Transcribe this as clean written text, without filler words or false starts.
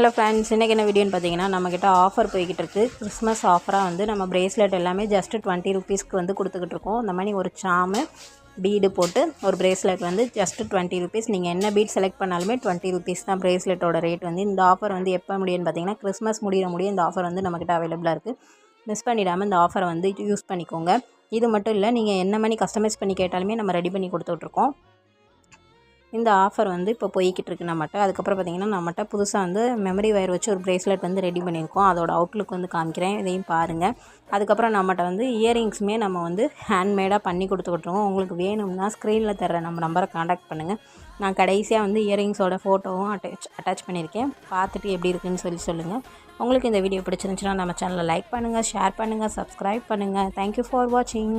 Hello friends, இன்றைக்கி என்ன வீடியோன்னு பார்த்தீங்கன்னா, நம்மக்கிட்ட ஆஃபர் போய்கிட்டு இருக்குது. கிறிஸ்மஸ் ஆஃபராக வந்து நம்ம பிரேஸ்லெட் எல்லாமே ஜஸ்ட்டு 20 ருபீஸ்க்கு வந்து கொடுத்துக்கிட்டு இருக்கோம். இந்த மாதிரி ஒரு சாமு பீடு போட்டு ஒரு பிரேஸ்லெட் வந்து ஜஸ்ட்டு 20 ருபீஸ். நீங்கள் என்ன பீட் செலக்ட் பண்ணாலுமே 20 ருபீஸ் தான் பிரேஸ்லெட்டோட ரேட் வந்து. இந்த ஆஃபர் வந்து எப்போ முடியும்னு பார்த்தீங்கன்னா, கிறிஸ்மஸ் முடிய இந்த ஆஃபர் வந்து நம்மக்கிட்ட அவைலபிளாக இருக்குது. மிஸ் பண்ணிடாமல் இந்த ஆஃபரை வந்து யூஸ் பண்ணிக்கோங்க. இது மட்டும் இல்லை, நீங்கள் என்ன மாதிரி கஸ்டமைஸ் பண்ணி கேட்டாலுமே நம்ம ரெடி பண்ணி கொடுத்துட்ருக்கோம். இந்த ஆஃபர் வந்து இப்போ போய்கிட்டு இருக்குது நம்மகிட்ட. அதுக்கப்புறம் பார்த்திங்கன்னா, நம்மகிட்ட புதுசாக வந்து மெமரி வயர் வச்சு ஒரு பிரேஸ்லெட் வந்து ரெடி பண்ணியிருக்கோம். அதோட அவுட்லுக் வந்து காமிக்கிறேன், இதையும் பாருங்கள். அதுக்கப்புறம் நம்மகிட்ட வந்து இயரிங்ஸுமே நம்ம வந்து ஹேண்ட்மேடாக பண்ணி கொடுத்துக்கிட்ருக்கோம். உங்களுக்கு வேணும்னா ஸ்க்ரீனில் தர்ற நம்ம நம்பரை காண்டாக்ட் பண்ணுங்கள். நான் கடைசியாக வந்து இயரிங்ஸோட ஃபோட்டோவும் அட்டாச் பண்ணியிருக்கேன். பார்த்துட்டு எப்படி இருக்குதுன்னு சொல்லுங்கள். உங்களுக்கு இந்த வீடியோ பிடிச்சிருந்துச்சுன்னா நம்ம சேனலை லைக் பண்ணுங்கள், ஷேர் பண்ணுங்கள், சப்ஸ்கிரைப் பண்ணுங்கள். தேங்க்யூ ஃபார் வாட்சிங்.